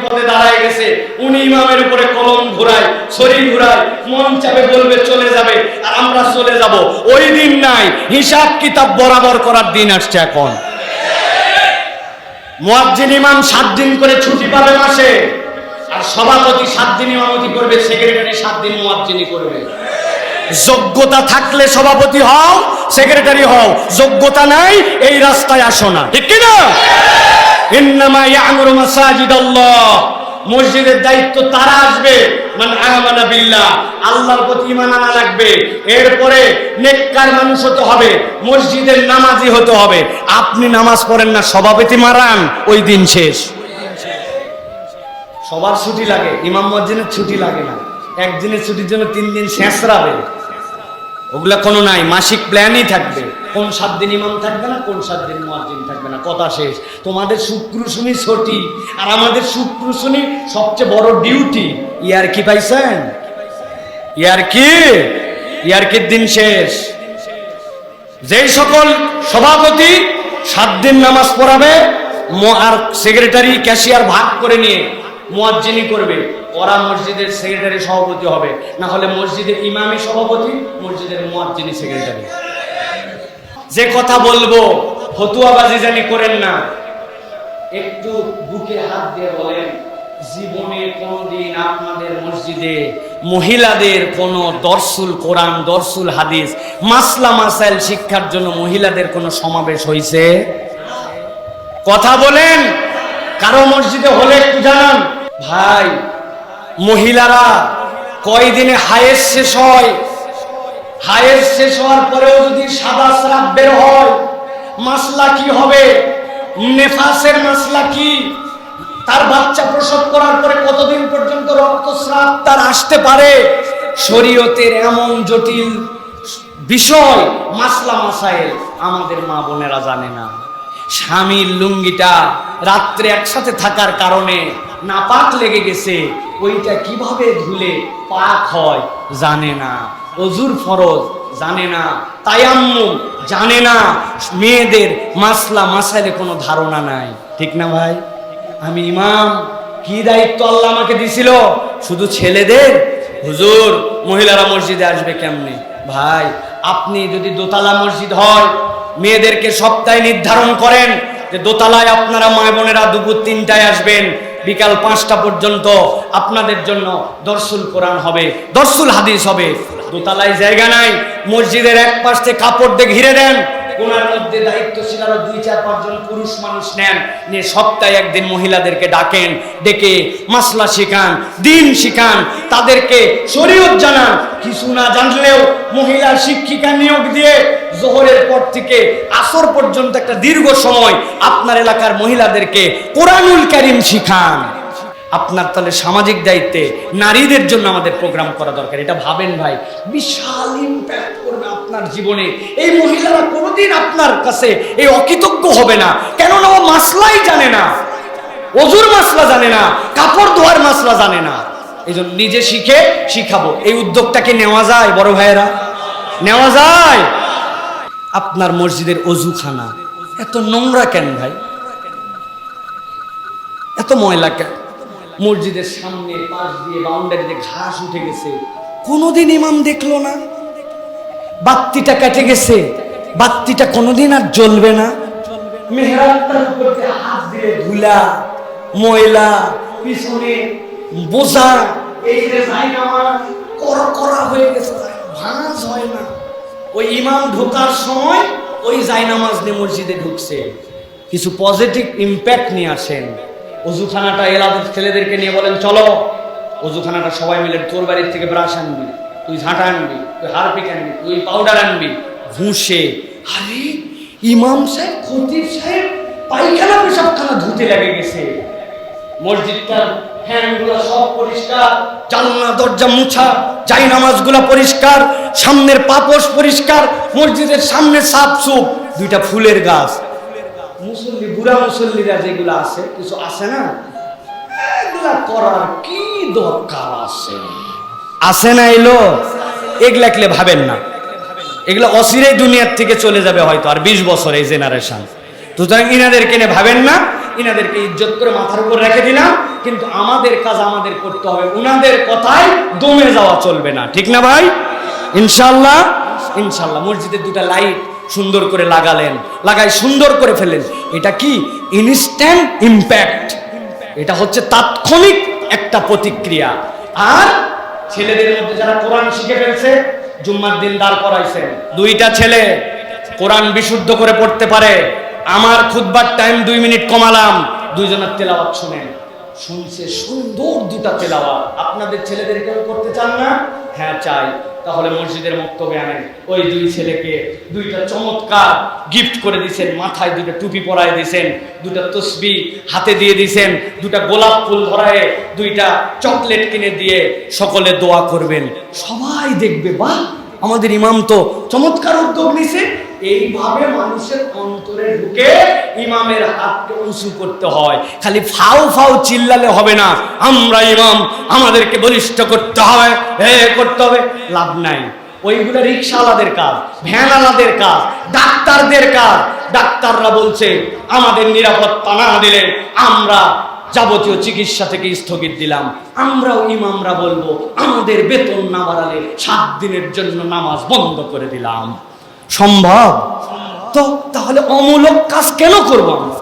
পদে দাঁড়ায় গেছে, উনি ইমামের উপরে কলম ঘোরায়, ছড়ি ঘোরায়, মন চাবে বলবে চলে যাবে, আর আমরা চলে যাব। ওই দিন নাই, হিসাব কিতাব বরাবর করার দিন আসছে এখন। মুয়াজ্জিন ইমাম 7 দিন করে ছুটি পাবে মাসে, আর সভাপতি 7 দিন ইমামতি করবে, সেক্রেটারি 7 দিন মুয়াজ্জিনি করবে। যোগ্যতা থাকলে সভাপতি হও, সেক্রেটারি হও, যোগ্যতা নাই এই রাস্তায় আসো না, ঠিক কি না? ইন্নামা ইয়ামুরু মাসাজিদাল্লাহ, মসজিদের দায়িত্ব তারা আসবে মান আমানা বিল্লাহ, আল্লাহর প্রতি ঈমান আনা লাগবে, এরপরে নেককার মানুষ হতে হবে, মসজিদের নামাজি হতে হবে। আপনি নামাজ পড়েন না, সভাপতি মারান, ওই দিন শেষ। সবার ছুটি লাগে, ইমাম মুয়াজ্জিনের ছুটি লাগে না। একদিনের ছুটির জন্য 3 দিন শেষরাবে, ওগুলা কোনো নাই। মাসিক প্ল্যানই থাকবে, কোন 7 দিন ইমাম থাকবে না, কোন 7 দিন মুয়াজ্জিন থাকবে না, কথা শেষ। তোমাদের শুক্র শনি ছুটি, আর আমাদের শুক্র শনি সবচেয়ে বড় ডিউটি। ইয়ার কি পাইছেন? ইয়ারকির দিন শেষ। যেই সকল সভাপতি 7 দিন নামাজ পড়াবে, আর সেক্রেটারি ক্যাশিয়ার ভাগ করে নিয়ে মুয়াজ্জিনি করবে, ওরা মসজিদের সেক্রেটারি সভাপতি হবে, না হলে মসজিদের ইমামি সভাপতি, মসজিদের মুয়াজ্জিনি সেক্রেটারি। যে কথা বলবো ফতুয়াবাজি জানি করেন না, একটু বুকে হাত দিয়ে বলেন, জীবনে কোনদিন আপনাদের মসজিদে মহিলাদের কোনো দরসুল কোরআন, দরসুল হাদিস, মাসলা মাসাইল শিক্ষার জন্য মহিলাদের কোনো সমাবেশ হয়েছে? কথা বলেন। কারো মসজিদে হলে একটু জানান। ভাই, মহিলারা কয়দিনে হায়েজ শেষ হয়, হায়েজ শেষ হওয়ার পরেও যদি সাদা স্রাব বের হয়, মাসলা কি হবে? নেফাসের মাসলা কি? তার বাচ্চা প্রসব করার পরে কতদিন পর্যন্ত রক্তস্রাব তার আসতে পারে? শরীয়তের এমন জটিল বিষয়, মাসলা মাসাইল আমাদের মা বোনেরা জানে না। স্বামীর লুঙ্গিটা রাত্রে একসাথে থাকার কারণে নাপাক লেগে গেছে, ওইটা কিভাবে ধুলে পাক হয় জানে না। ওযুর ফরজ জানে না, তায়াম্মুম জানে না, মেয়েদের মাসলা মাসাইলে কোনো ধারণা নাই, ঠিক না ভাই? আমি ইমাম, কি দায়িত্ব আল্লাহ আমাকে দিছিল? শুধু ছেলেদের? হুজুর, মহিলারা মসজিদে আসবে কেমনে? ভাই, আপনি যদি দোতলা মসজিদ হয়, মেয়েদেরকে সপ্তাহে নির্ধারণ করেন যে দোতলায় আপনারা মা বোনেরা দুপুর 3টায় আসবেন, বিকাল 5টা পর্যন্ত আপনাদের জন্য দরসুল কোরআন হবে, দরসুল হাদিস হবে। দোতলায় জায়গা নাই, মসজিদের এক পাশ থেকে কাপড় দিয়ে ঘিরে দেন, কোনার মধ্যে দায়িত্বশীল আরো 2-4-5 জন পুরুষ মানুষ নেন, নিয়ে সপ্তাহে একদিন মহিলাদেরকে ডাকেন, ডেকে মাসলা শিখান, দিন শিখান, তাদেরকে শরীয়ত জানান। কিছু না জানলেও মহিলা শিক্ষিকা নিয়োগ দিয়ে জোহরের পর থেকে আসর পর্যন্ত একটা দীর্ঘ সময় আপনার এলাকার মহিলাদেরকে কোরআনুল কারীম শিখান। আপনার তাহলে সামাজিক দায়িত্বে নারীদের জন্য আমাদের প্রোগ্রাম করা দরকার। এটা ভাবেন ভাই, বিশাল ইম্প্যাক্ট করবে আপনার জীবনে। এই মহিলারা কোনোদিন আপনার কাছে এই অকৃতজ্ঞ হবে না, কেননা ও মাসলাই জানে না, ওযুর মাসলা জানে না, কাপড় ধোয়ার মাসলা জানে না। এই জন্য নিজে শিখে শিখাবো, এই উদ্যোগটাকে নেওয়া যায় বড় ভাইয়েরা? নেওয়া যায়? আপনার মসজিদের অজুখানা এত নোংরা কেন ভাই? এত ময়লা কেন? মসজিদের সামনে পাশ দিয়ে বাউন্ডারিতে ঘাস উঠে গেছে, কোনোদিন ইমাম দেখলো না। বাত্তিটা কেটে গেছে, বাত্তিটা কোনোদিন আর জ্বলবে না। মেহরাবটার উপর দিয়ে হাত দিয়ে ধুলা, ময়লা, পিছনে বোঝা, এই যে জায়নামাজ করা হয়ে গেছে, ভাঁজ হয় না। ওই ইমাম ঢোকার সময় ওই জায়নামাজ নিয়ে মসজিদে ঢুকছে। কিছু পজিটিভ ইম্প্যাক্ট নিয়ে আসেন। অজুখানাটা এলাকার ছেলেদেরকে নিয়ে বলেন, চলো অজুখানাটা সবাই মিলে, তোর বাড়ির থেকে ব্রাশ আনবি, তুই ঝাঁটা আনবি, তুই হারপিক আনবি, তুই পাউডার আনবি, ঘুষে। আরে ইমাম সাহেব, খতিব সাহেব পায়খানা পেশাবখানা ধুতে লেগে গেছে। মসজিদটার ফ্যানগুলো সব পরিষ্কার, জানলা দরজা মুছা, জায়নামাজগুলো পরিষ্কার, সামনের পাপোশ পরিষ্কার, মসজিদের সামনে সাফ সুফ, 2টা ফুলের গাছ। মুসল্লি, বুড়া মুসল্লিরা যেগুলো আছে, কিছু আছে না, এগুলা করার কি দরকার আছে? আছে না এলো? এগুলা একলে ভাবেন না, এগুলা অচিরেই দুনিয়ার থেকে চলে যাবে হয়তো আর 20 বছর, এই জেনারেশন। সুতরাং ইনাদেরকে নিয়ে ভাবেন না, ইনাদেরকে ইজ্জত করে মাথার উপর রেখে দিলাম, কিন্তু আমাদের কাজ আমাদের করতে হবে, উনাদের কথায় দমে যাওয়া চলবে না, ঠিক না ভাই? ইনশাআল্লাহ। ইনশাআল্লাহ মসজিদের দুটা লাইট সুন্দর করে লাগালেন, লাগাই সুন্দর করে ফেলেন। এটা কি ইনস্ট্যান্ট ইম্প্যাক্ট, এটা হচ্ছে তাৎক্ষণিক একটা প্রতিক্রিয়া। আর ছেলেদের মধ্যে যারা কোরআন শিখে ফেলছে, জুম্মার দিন দাঁড় করাইছেন, দুইটা ছেলে কোরআন বিশুদ্ধ করে পড়তে পারে, আমার খুতবার টাইম 2 মিনিট কমালাম, দুইজনের তেলাওয়াত শুনেন, শুনছে সুন্দর দুটা তেলাওয়াত। আপনাদের ছেলেদের কেউ করতে চান না? হ্যাঁ চাই, তাহলে মসজিদের মক্তবে আনেন। ওই দুই ছেলেকে দুইটা চমৎকার গিফট করে দিয়েছেন, মাথায় দুটো টুপি পরায় দিয়েছেন, দুটা তসবিহ হাতে দিয়ে দিয়েছেন, দুটা গোলাপ ফুল ধরায়, দুইটা চকলেট কিনে দিয়ে সকলে দোয়া করবেন, সবাই দেখবে বাহ আমাদের ইমাম তো চমৎকার উদ্যোগ নিছে। এইভাবে মানুষের অন্তরে ঢুকে ইমামের হাতকে উঁচু করতে হয়। খালি ফাউ ফাউ চিল্লালে হবে না, আমরা ইমাম, আমাদেরকে বলিষ্ঠ করতে হবে, করতে হবে, লাভ নাই। ওইগুলো রিক্সাওয়ালাদের কাজ, ভ্যানওয়ালাদের কাজ, ডাক্তারদের কাজ। ডাক্তাররা বলছে আমাদের নিরাপত্তা না দিলে আমরা যাবতীয় চিকিৎসা থেকে স্থগিত দিলাম। আমরাও ইমামরা বলবো আমাদের বেতন না বাড়ালে 7 দিনের জন্য নামাজ বন্ধ করে দিলাম। সম্ভব? তো তাহলে অমূলক কাজ কেন করবো আমরা?